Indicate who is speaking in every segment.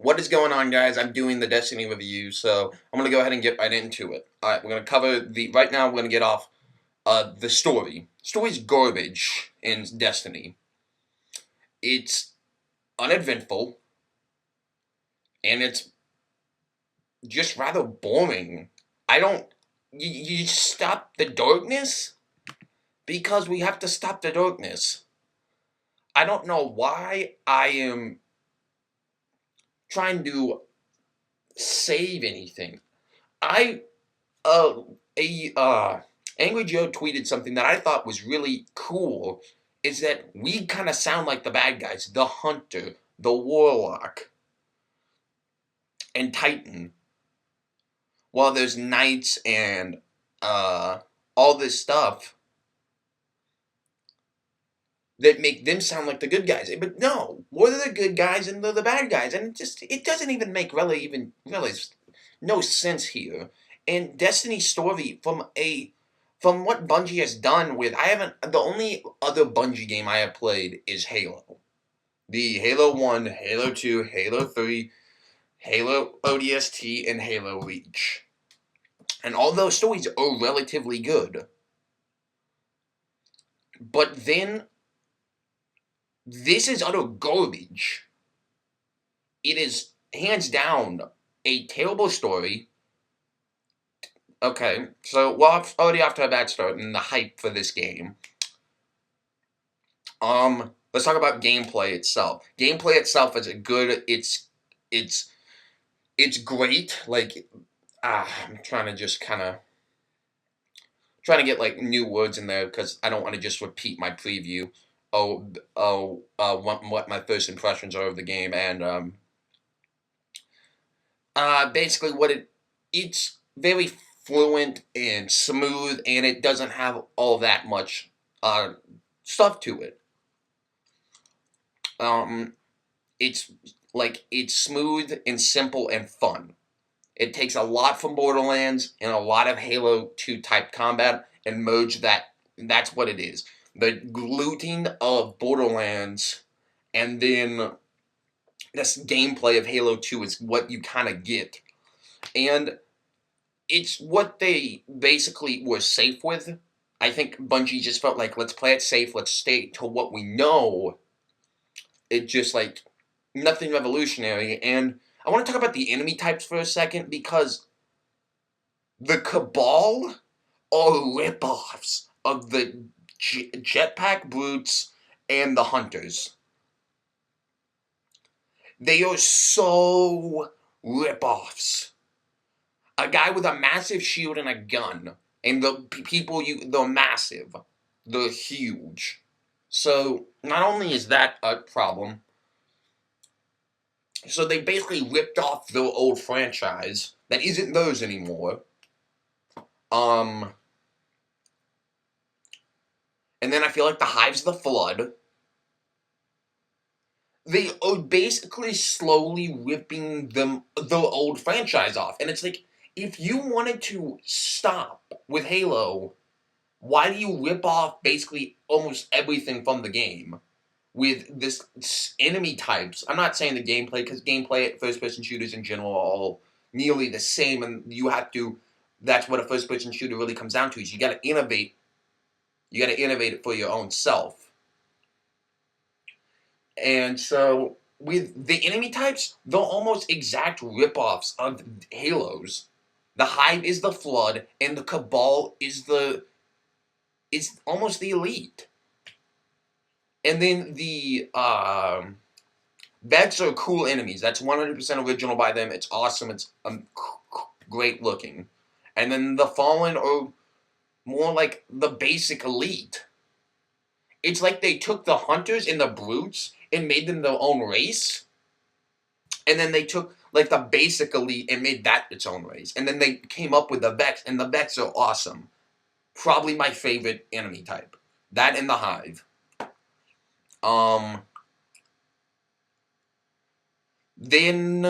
Speaker 1: What is going on, guys? I'm doing the Destiny review, so I'm gonna go ahead and get right into it. Alright, we're gonna cover right now we're gonna get off the story. Story's garbage in Destiny. It's uneventful, and it's just rather boring. I don't you stop the darkness? Because we have to stop the darkness. I don't know why I am trying to save anything. I a Angry Joe tweeted something that I thought was really cool. Is that we kind of sound like the bad guys, the Hunter, the Warlock, and Titan. While there's Knights and all this stuff that make them sound like the good guys. But no, we're the good guys and they're the bad guys, and it doesn't even make really no sense here. And Destiny's story from what Bungie has done with the only other Bungie game I have played is Halo. The Halo 1, Halo 2, Halo 3, Halo ODST, and Halo Reach. And all those stories are relatively good. But then this is utter garbage. It is hands down a terrible story. Okay, so already off to a bad start in the hype for this game. Let's talk about gameplay itself. Gameplay itself is it's great. Like, I'm trying to just trying to get like new words in there because I don't want to just repeat my preview. What my first impressions are of the game, and basically it's very fluent and smooth, and it doesn't have all that much stuff to it. It's smooth and simple and fun. It takes a lot from Borderlands and a lot of Halo 2 type combat and merge that. That's what it is. The looting of Borderlands and then this gameplay of Halo 2 is what you kind of get. And it's what they basically were safe with. I think Bungie just felt like, let's play it safe, let's stay to what we know. It just like nothing revolutionary. And I want to talk about the enemy types for a second because the Cabal are ripoffs of the Jetpack Brutes and the Hunters. They are so ripoffs. A guy with a massive shield and a gun, and they're massive, they're huge. So not only is that a problem, so they basically ripped off their old franchise that isn't theirs anymore. And then I feel like the Hive's the Flood. They are basically slowly ripping their old franchise off. And it's like, if you wanted to stop with Halo, why do you rip off basically almost everything from the game with this enemy types? I'm not saying the gameplay, because gameplay, first-person shooters in general are all nearly the same, and that's what a first-person shooter really comes down to, is you gotta innovate. You gotta innovate it for your own self. And so, with the enemy types, they're almost exact ripoffs of Halos. The Hive is the Flood, and the Cabal is almost the Elite. And then the Vex are cool enemies. That's 100% original by them. It's awesome. It's great looking. And then the Fallen are more like the basic Elite. It's like they took the Hunters and the Brutes and made them their own race. And then they took like the basic Elite and made that its own race. And then they came up with the Vex, and the Vex are awesome. Probably my favorite enemy type. That and the Hive. Then,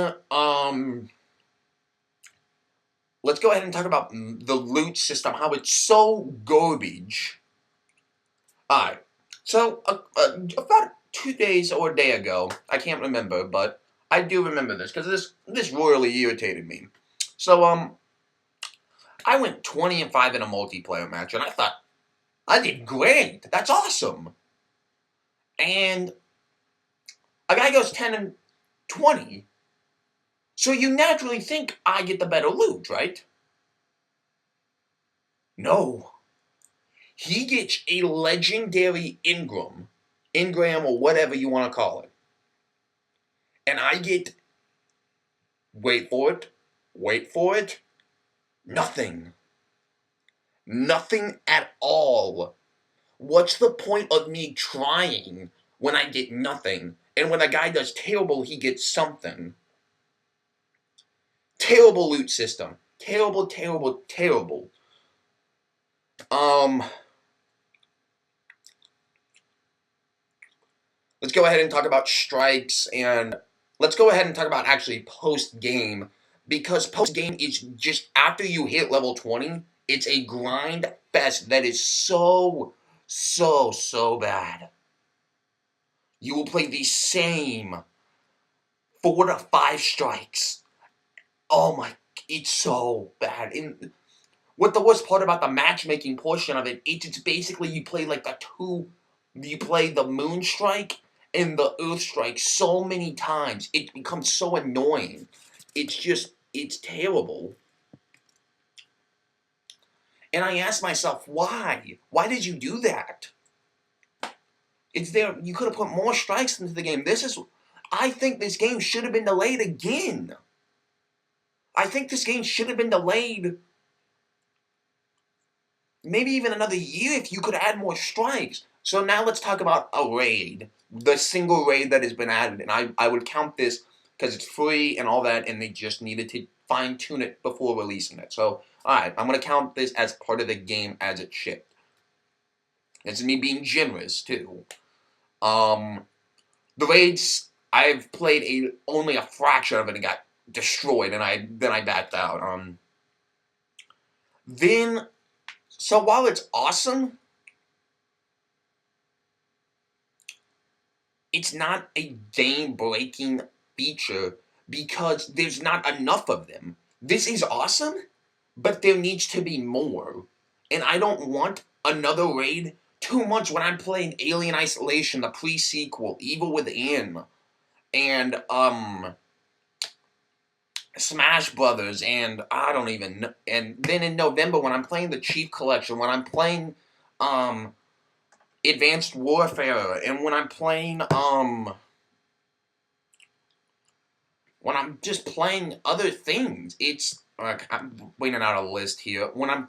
Speaker 1: let's go ahead and talk about the loot system, how it's so garbage. Alright, so about 2 days or a day ago, I can't remember, but I do remember this because this royally irritated me. So I went 20-5 in a multiplayer match, and I thought I did great. That's awesome. And a guy goes 10-20. So you naturally think I get the better loot, right? No. He gets a legendary Ingram or whatever you want to call it. And I get, wait for it, nothing. Nothing at all. What's the point of me trying when I get nothing? And when a guy does terrible, he gets something. Terrible loot system. Terrible, terrible, terrible. Let's go ahead and talk about strikes, and let's go ahead and talk about actually post-game, because post-game is just after you hit level 20, it's a grind fest that is so bad. You will play the same 4 to 5 strikes. Oh my, it's so bad. And what the worst part about the matchmaking portion of it, it's basically you play like you play the Moon Strike and the Earth Strike so many times. It becomes so annoying. It's terrible. And I ask myself, why? Why did you do that? It's there. You could have put more strikes into the game. I think this game should have been delayed again. I think this game should have been delayed maybe even another year if you could add more strikes. So now let's talk about a raid. The single raid that has been added. And I would count this because it's free and all that, and they just needed to fine-tune it before releasing it. So, alright, I'm going to count this as part of the game as it shipped. It's me being generous, too. The raids, I've played only a fraction of it and got destroyed, and then I backed out. So while it's awesome, it's not a game-breaking feature because there's not enough of them. This is awesome, but there needs to be more. And I don't want another raid too much when I'm playing Alien Isolation, the pre-sequel, Evil Within, and Smash Brothers, and I don't even know. And then in November when I'm playing the Chief Collection, when I'm playing Advanced Warfare, and when I'm playing when I'm just playing other things, I'm waiting out a list here. When I'm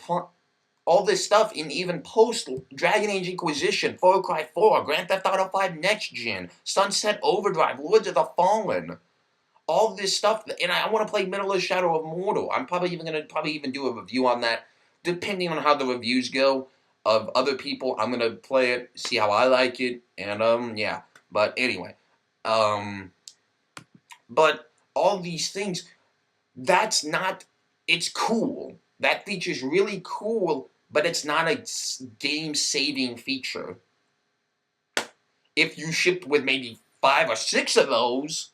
Speaker 1: all this stuff, in even post Dragon Age Inquisition, Far Cry 4, Grand Theft Auto 5 Next Gen, Sunset Overdrive, Lords of the Fallen, all this stuff, and I want to play Middle Earth Shadow of Mordor. I'm probably even gonna do a review on that, depending on how the reviews go of other people. I'm gonna play it, see how I like it, and yeah. But anyway, but all these things, it's cool. That feature's really cool, but it's not a game-saving feature. If you shipped with maybe 5 or 6 of those,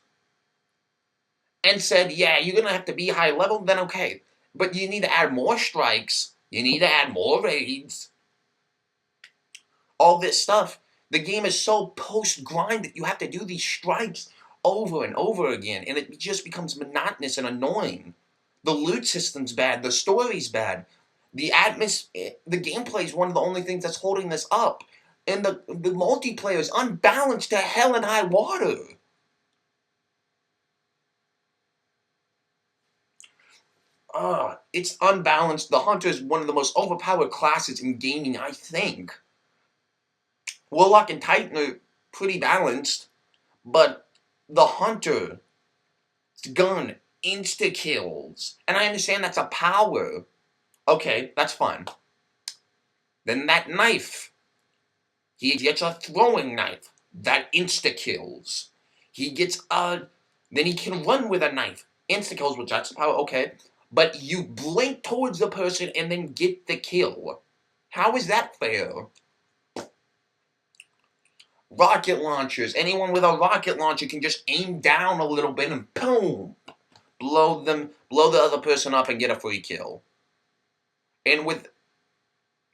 Speaker 1: and said, yeah, you're going to have to be high level, then okay. But you need to add more strikes. You need to add more raids. All this stuff. The game is so post-grind that you have to do these strikes over and over again. And it just becomes monotonous and annoying. The loot system's bad. The story's bad. The gameplay is one of the only things that's holding this up. And the multiplayer is unbalanced to hell and high water. It's unbalanced. The Hunter is one of the most overpowered classes in gaming, I think. Warlock and Titan are pretty balanced, but the Hunter's gun insta-kills. And I understand that's a power. Okay, that's fine. Then that knife. He gets a throwing knife. That insta-kills. He gets then he can run with a knife. Insta-kills, which that's a power, okay. But you blink towards the person and then get the kill. How is that fair? Rocket launchers. Anyone with a rocket launcher can just aim down a little bit and boom, blow the other person up and get a free kill. And with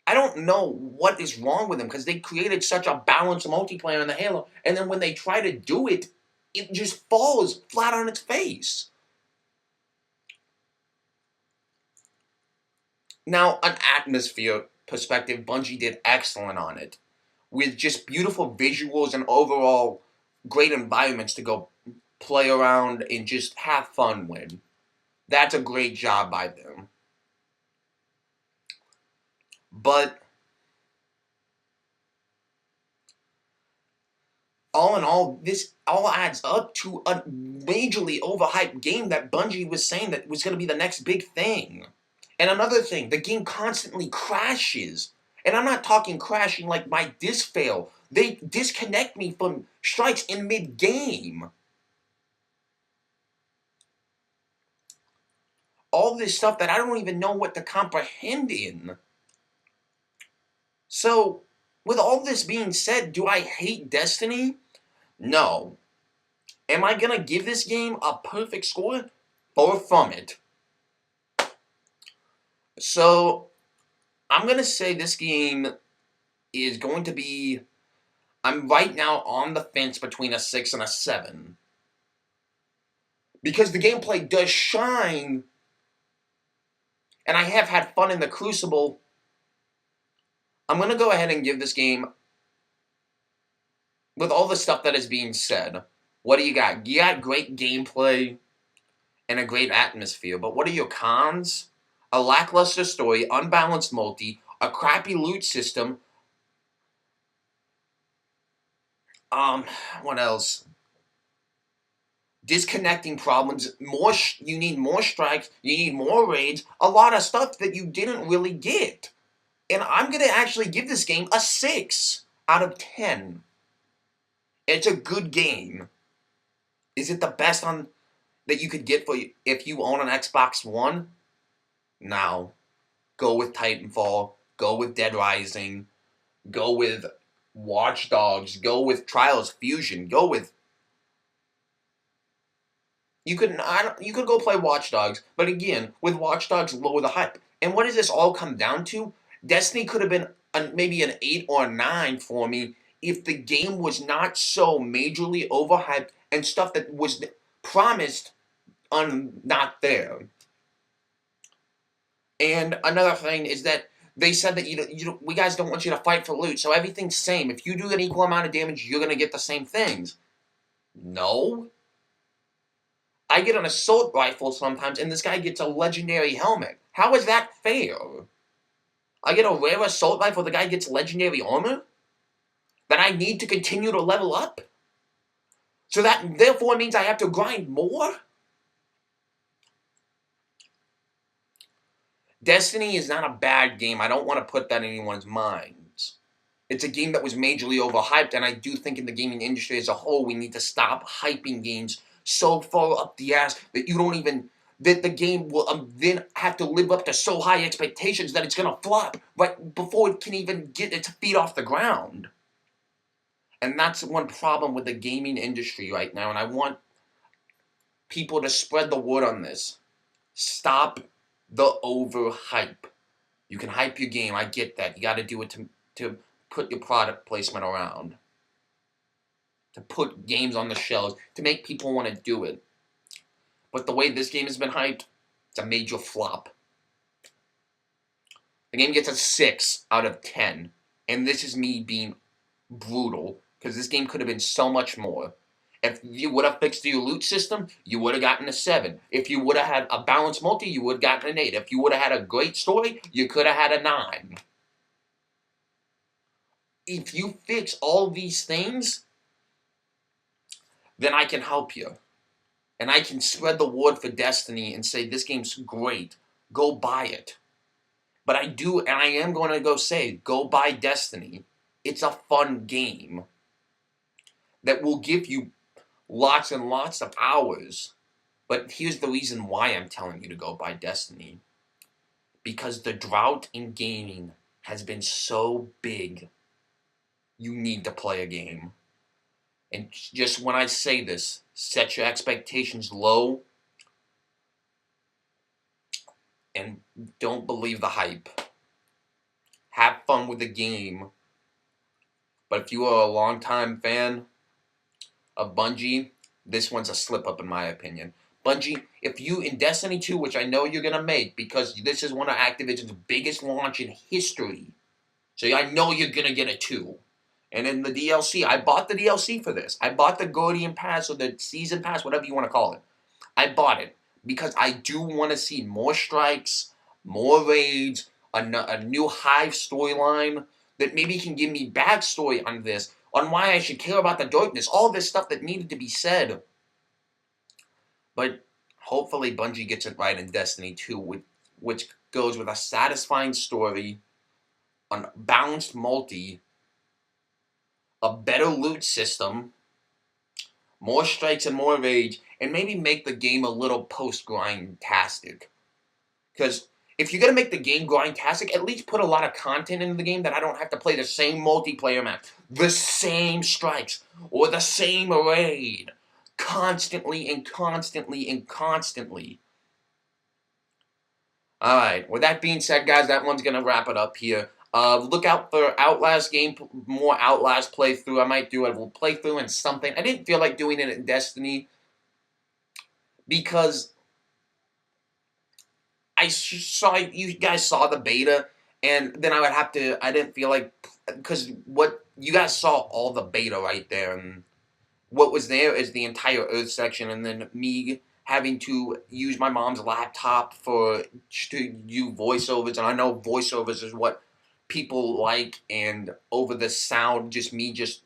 Speaker 1: I don't know what is wrong with them because they created such a balanced multiplayer in the Halo, and then when they try to do it, it just falls flat on its face. Now, an atmosphere perspective, Bungie did excellent on it, with just beautiful visuals and overall great environments to go play around and just have fun with. That's a great job by them. But all in all, this all adds up to a majorly overhyped game that Bungie was saying that was going to be the next big thing. And another thing, the game constantly crashes. And I'm not talking crashing like my disc fail. They disconnect me from strikes in mid-game. All this stuff that I don't even know what to comprehend in. So, with all this being said, do I hate Destiny? No. Am I going to give this game a perfect score? Far from it. So, I'm going to say this game is going to be... I'm right now on the fence between a 6 and a 7. Because the gameplay does shine, and I have had fun in the Crucible. I'm going to go ahead and give this game, with all the stuff that is being said, what do you got? You got great gameplay and a great atmosphere, but what are your cons? A lackluster story, unbalanced multi, a crappy loot system. What else? Disconnecting problems. You need more strikes. You need more raids. A lot of stuff that you didn't really get. And I'm gonna actually give this game a 6 out of 10. It's a good game. Is it the best on that you could get for if you own an Xbox One? No. Go with Titanfall. Go with Dead Rising. Go with Watch Dogs. Go with Trials Fusion. Go with... You could go play Watch Dogs, but again, with Watch Dogs, lower the hype. And what does this all come down to? Destiny could have been maybe an 8 or a 9 for me if the game was not so majorly overhyped and stuff that was promised not there. And another thing is that they said that we guys don't want you to fight for loot, so everything's same. If you do an equal amount of damage, you're gonna get the same things. No. I get an assault rifle sometimes, and this guy gets a legendary helmet. How is that fair? I get a rare assault rifle, the guy gets legendary armor? That I need to continue to level up? So that therefore means I have to grind more? Destiny is not a bad game. I don't want to put that in anyone's minds. It's a game that was majorly overhyped, and I do think in the gaming industry as a whole, we need to stop hyping games so far up the ass that you don't even... that the game will then have to live up to so high expectations that it's going to flop right before it can even get its feet off the ground. And that's one problem with the gaming industry right now, and I want people to spread the word on this. Stop the overhype. You can hype your game, I get that. You got to do it to put your product placement around. To put games on the shelves, to make people want to do it. But the way this game has been hyped, it's a major flop. The game gets a 6 out of 10. And this is me being brutal, because this game could have been so much more. If you would have fixed your loot system, you would have gotten a 7. If you would have had a balanced multi, you would have gotten an 8. If you would have had a great story, you could have had a 9. If you fix all these things, then I can help you. And I can spread the word for Destiny and say, this game's great. Go buy it. But I do, and I am going to go say, go buy Destiny. It's a fun game that will give you lots and lots of hours. But here's the reason why I'm telling you to go buy Destiny. Because the drought in gaming has been so big, you need to play a game. And just when I say this, set your expectations low and don't believe the hype. Have fun with the game. But if you are a longtime fan of Bungie, this one's a slip up in my opinion. Bungie, if you in Destiny 2, which I know you're gonna make because this is one of Activision's biggest launch in history, so I know you're gonna get a 2. And in the DLC, I bought the DLC for this. I bought the Guardian Pass or the Season Pass, whatever you want to call it. I bought it because I do want to see more strikes, more raids, a new Hive storyline that maybe can give me backstory on this, on why I should care about the darkness, all this stuff that needed to be said. But hopefully Bungie gets it right in Destiny 2, which goes with a satisfying story, a balanced multi, a better loot system, more strikes and more rage, and maybe make the game a little post-grind-tastic. Because if you're going to make the game grind-tastic, at least put a lot of content into the game that I don't have to play the same multiplayer map, the same strikes, or the same raid, constantly and constantly and constantly. Alright, with that being said, guys, that one's going to wrap it up here. Look out for Outlast game, more Outlast playthrough. I might do a playthrough and something. I didn't feel like doing it in Destiny because I saw you guys saw the beta, and then I would have to. I didn't feel like because what you guys saw all the beta right there, and what was there is the entire Earth section, and then me having to use my mom's laptop to do voiceovers, and I know voiceovers is what people like, and over the sound, just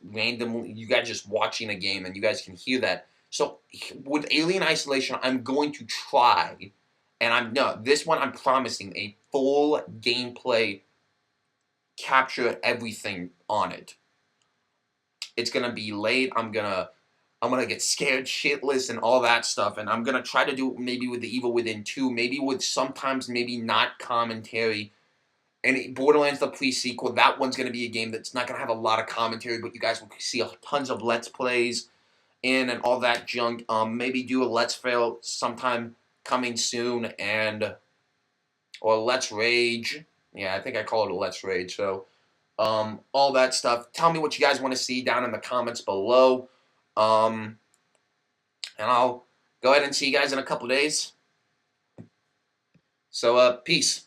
Speaker 1: randomly, you guys just watching a game, and you guys can hear that. So with Alien Isolation, I'm going to try, and this one I'm promising a full gameplay, capture everything on it. It's gonna be late. I'm gonna get scared shitless and all that stuff, and I'm gonna try to do it maybe with the Evil Within 2, maybe with sometimes maybe not commentary. And Borderlands the pre-sequel, that one's gonna be a game that's not gonna have a lot of commentary, but you guys will see tons of Let's Plays in and all that junk. Maybe do a Let's Fail sometime coming soon, or Let's Rage. Yeah, I think I call it a Let's Rage. So, all that stuff. Tell me what you guys want to see down in the comments below. And I'll go ahead and see you guys in a couple days. So, peace.